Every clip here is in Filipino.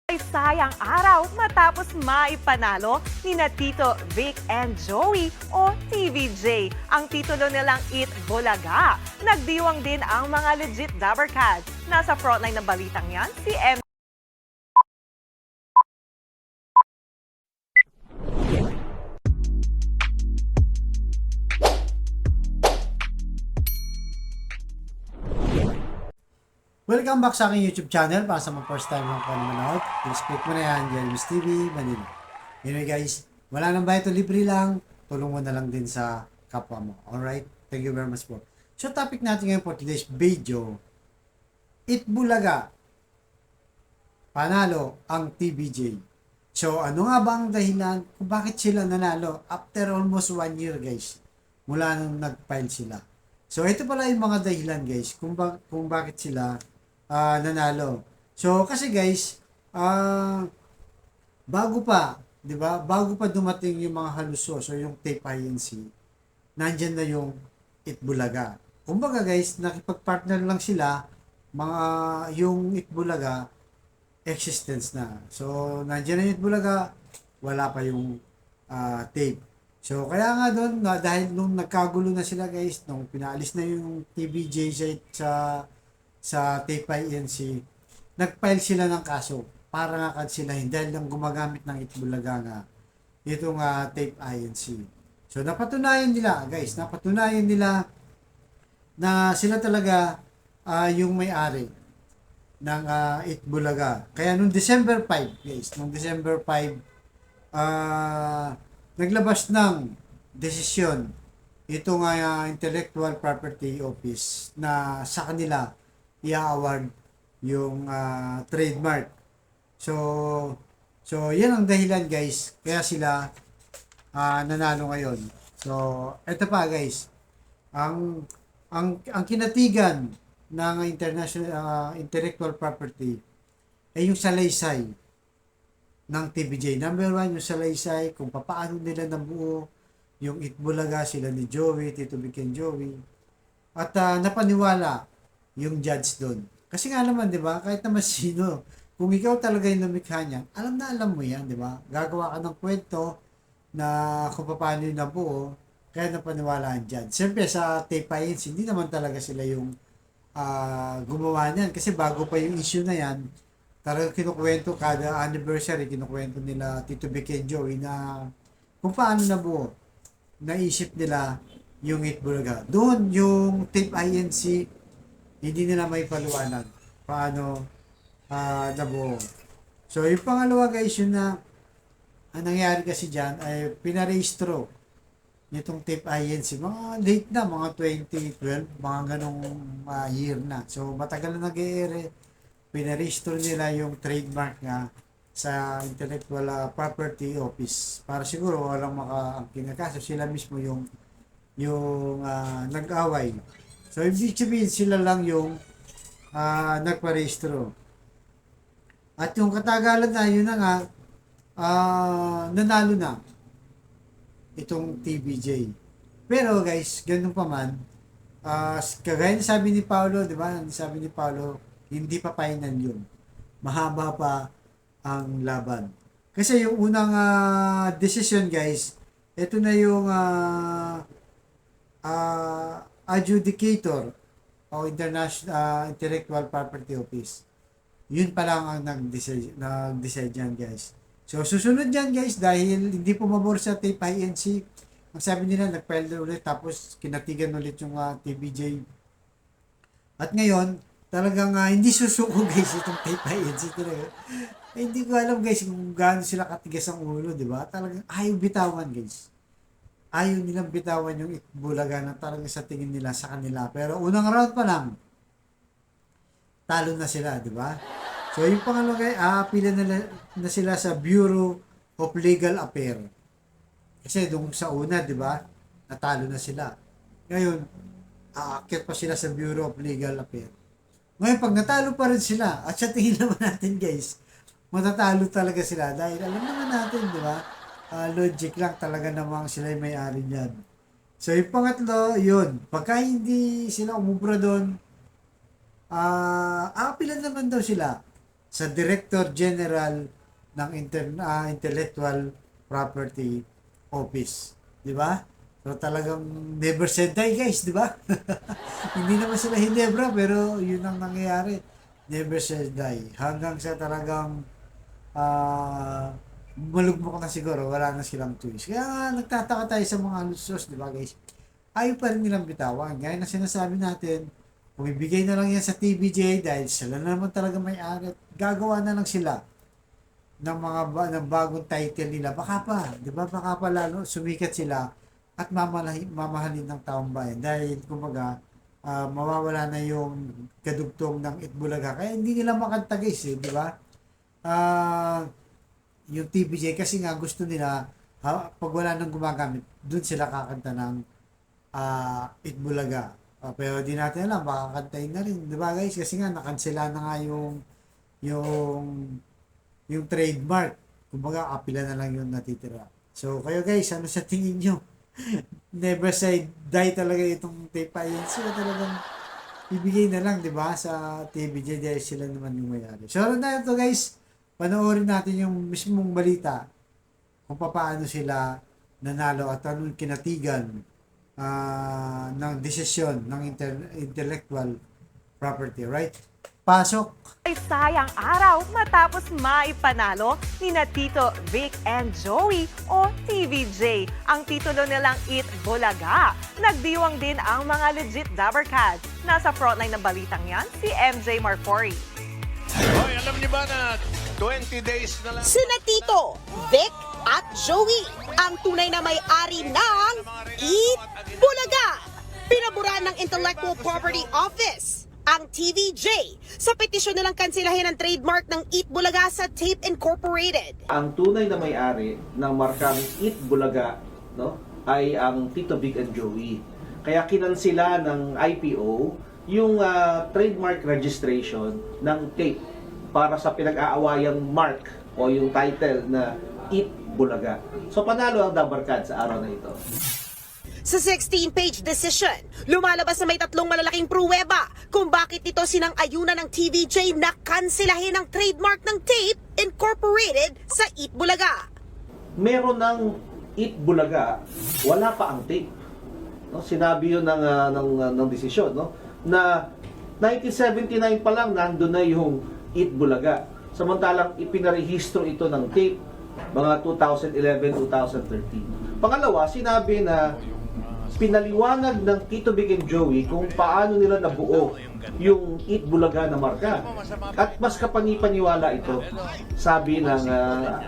Ay sayang araw matapos maipanalo ni na Tito Vic and Joey o TVJ ang titulo nilang Eat Bulaga. Nagdiwang din ang mga legit Dabber Cats. Nasa frontline ng balitang yan si M. Welcome back sa aking YouTube channel para sa mga first time ng manonood. Please click mo na yan, Jeremy's TV, Manila. Anyway guys, wala nang bayad o libre lang, tulong mo na lang din sa kapwa mo. Alright? Thank you very much po. So topic natin ngayon for today's video, Eat Bulaga, panalo ang TVJ. So ano nga ba ang dahilan kung bakit sila nanalo after almost 1 year guys, mula nung nag-file sila. So ito pala yung mga dahilan guys kung bakit sila nanalo. So kasi guys, bago pa, 'di ba? Bago pa dumating yung mga haluso, so yung tape INC, nandiyan na yung Itbulaga. Kumbaga guys, nakipag-partner lang sila, mga yung Itbulaga existence na. So nandiyan na yung Itbulaga, wala pa yung tape. So kaya nga doon, dahil nung nagkagulo na sila guys, nung pinaalis na yung TVJ sa tape INC, nag-file sila ng kaso para nga kansilahin dahil lang gumagamit ng Itbulaga nga itong tape INC. So napatunayan nila guys, na sila talaga yung may-ari ng Itbulaga. Kaya nung December 5 guys, naglabas ng desisyon itong Intellectual Property Office na sa kanila i-award yung trademark. So yan ang dahilan guys, kaya sila nanalo ngayon. So eto pa guys, ang kinatigan ng international intellectual property ay yung salaysay ng TVJ. Number 1, yung salaysay, kung paano nila nabuo yung Itbulaga, sila ni Joey, Tito Vic and Joey. At napaniwala yung judge doon. Kasi nga naman, di ba, kahit naman sino, kung ikaw talaga yung lumikha niyan, alam mo yan, di ba? Gagawa ka ng kwento na kung paano yung nabuo, kaya napaniwala ang judge. Siyempre sa tape INC, hindi naman talaga sila yung gumawa niyan. Kasi bago pa yung issue na yan, talagang kinukwento, kada anniversary, kinukwento nila Tito Vic and Joey na kung paano nabuo, naisip nila yung Itbulaga. Doon, yung tape INC, hindi nila may paliwanag paano nabuo. So, yung pangalawa guys, yun na ang nangyari kasi dyan ay pinarehistro nitong tape INC. Mga late na, mga 2012, mga ganong year na. So, matagal na nag-e-ere. Pinarehistro nila yung trademark nga sa Intellectual Property Office para siguro walang makaangkin na kaso. Sila mismo yung nag-away. So, ibig sabihin sila lang yung nagparehistro. At yung katagalan na, yun na nga, nanalo na itong TVJ. Pero guys, ganun pa man, kagaya na sabi ni Paolo, di ba? Sabi ni Paolo, hindi pa final yun. Mahaba pa ang laban. Kasi yung unang decision guys, ito na yung adjudicator o International Intellectual Property Office. Yun pa lang ang nag-decide yan guys. So susunod yan guys dahil hindi pumabor sa tape INC. Ang sabi nila nag-file ulit tapos kinatigan ulit yung TVJ. At ngayon talagang hindi susuko guys itong tape INC talaga. Hindi ko alam guys kung gaano sila katigas ang ulo, di ba? Talagang ayaw bitawan guys. Ayaw nilang bitawan yung Itbulaga na talagang sa tingin nila sa kanila. Pero unang round pa lang, talo na sila, di ba? So yung pangalawa guys, apila na sila sa Bureau of Legal Affairs. Kasi doon sa una, di ba? Natalo na sila. Ngayon, aakyat pa sila sa Bureau of Legal Affairs. Ngayon, pag natalo pa rin sila, at sa tingin naman natin guys, matatalo talaga sila dahil alam naman natin, di ba? Logic lang talaga namang sila yung may-ari niyan. So, yung pangatlo, yun. Pagka hindi sila umubra doon, apilan naman daw sila sa Director General ng Intellectual Property Office. Di ba? So talagang never said die guys, di ba? Hindi naman sila hinebra pero yun ang nangyayari. Never said die. Hanggang sa talagang malugmok na siguro, wala na silang choice. Kaya nga, nagtataka tayo sa mga alusos, di ba guys? Ayaw pa rin nilang bitawan. Gaya na sinasabi natin, kung ibigay na lang yan sa TVJ dahil sila na naman talaga may-ari, gagawa na lang sila ng mga ng bagong title nila. Baka pa, di ba? Baka pa lalo sumikat sila at mamahalin ng taong bayan. Dahil, kumbaga, mawawala na yung kadugtong ng Itbulaga. Kaya hindi nila makanta guys, di ba? Yung TVJ kasi nga gusto nila pag wala nang gumagamit, doon sila kakanta ng Itbulaga. Pero di natin alam, baka kantayin na rin, di ba guys? Kasi nga nakansela na nga yung trademark. Kumbaga, apila na lang yung natitira. So, kayo guys, ano sa tingin nyo? Never say die talaga itong tape ayun. Sila talagang ibigay na lang, di ba? Sa TVJ dahil sila naman yung mayari. So, na ito guys, panoorin natin yung mismong balita kung paano sila nanalo at anong kinatigan ng desisyon ng intellectual property, right? Pasok! Ay sayang araw matapos maipanalo ni na Tito Vic and Joey o TVJ. Ang titulo nilang Eat Bulaga. Nagdiwang din ang mga legit Dabarkads. Nasa frontline ng balitang yan, si MJ Marfori. Hoy, alam niyo ba na 20 days na lang? Sina Tito, Vic at Joey, ang tunay na may-ari ng Eat Bulaga. Pinabura ng Intellectual Property Office ang TVJ sa petisyon nilang kansilahin ang trademark ng Eat Bulaga sa Tape Incorporated. Ang tunay na may-ari ng markang Eat Bulaga, no, ay ang Tito Vic and Joey. Kaya kinansila ng IPO yung trademark registration ng tape para sa pinag-aawayang mark o yung title na Eat Bulaga. So panalo ang Dabarkad sa araw na ito. Sa 16-page decision, lumalabas na may tatlong malalaking pruweba kung bakit ito sinang-ayunan ng TVJ na kansilahin ang trademark ng Tape Incorporated sa Eat Bulaga. Meron ng Eat Bulaga, wala pa ang tape. No, sinabi yun ng desisyon, no, na 1979 pa lang nandun na yung Eat Bulaga. Samantalang ipinarehistro ito ng tape mga 2011-2013. Pangalawa, sinabi na pinaliwanag ng Tito Vic and Joey kung paano nila nabuo yung Eat Bulaga na marka. At mas kapani-paniwala ito, sabi ng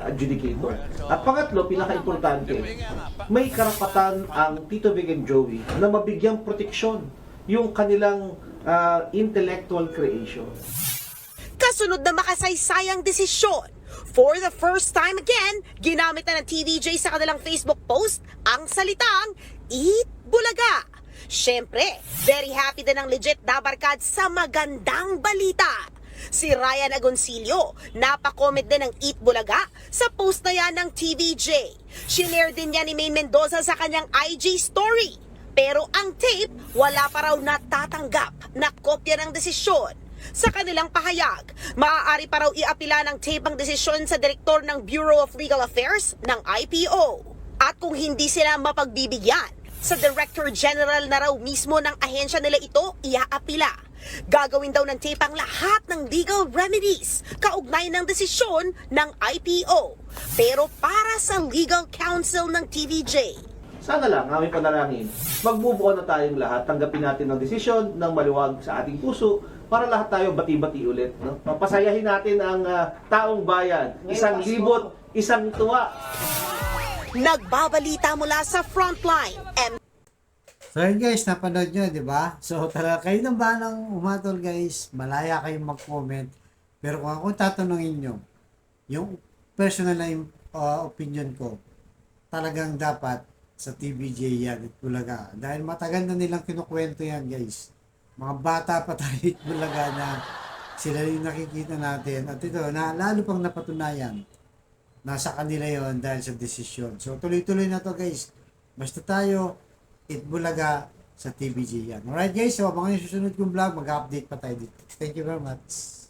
adjudicator. At pangatlo, pinaka-importante, may karapatan ang Tito Vic and Joey na mabigyang proteksyon yung kanilang intellectual creation. Kasunod na makasaysayang desisyon, for the first time again, ginamit na ng TVJ sa kanilang Facebook post ang salitang Eat Bulaga. Siyempre, very happy din ang legit Dabarkad sa magandang balita. Si Ryan Agoncillo, napakomment din ng Eat Bulaga sa post na yan ng TVJ. Shinare din niya ni Maine Mendoza sa kanyang IG story. Pero ang tape, wala pa raw natatanggap na kopya ng desisyon. Sa kanilang pahayag, maaari pa raw iapila ng tape ang desisyon sa direktor ng Bureau of Legal Affairs ng IPO. At kung hindi sila mapagbibigyan, sa Director General na raw mismo ng ahensya nila ito iaapila. Gagawin daw ng tape ang lahat ng legal remedies kaugnay ng desisyon ng IPO. Pero para sa legal counsel ng TVJ, Sana lang, aming panalangin, mag-move on na tayong lahat, tanggapin natin ang desisyon ng maluwag sa ating puso para lahat tayo bati-bati ulit. No? Papasayahin natin ang taong bayan. Isang libot, isang tuwa. nagbabalita mula sa Frontline. So yun guys, napanood nyo, di ba? So talaga kayo nang balang umatol guys, malaya kayong mag-comment. Pero kung ako tatanungin nyo, yung personal na opinion ko, talagang dapat sa TVJ yan, Itbulaga. Dahil matagal na nilang kinukwento yan guys. Mga bata pa tayo Itbulaga na sila yung nakikita natin. At ito, lalo pang napatunayan, nasa kanila yon dahil sa desisyon. So tuloy-tuloy na to guys. Basta tayo, Itbulaga sa TVJ yan. Alright guys, so abangan yung susunod kong vlog, mag-update pa tayo dito. Thank you very much.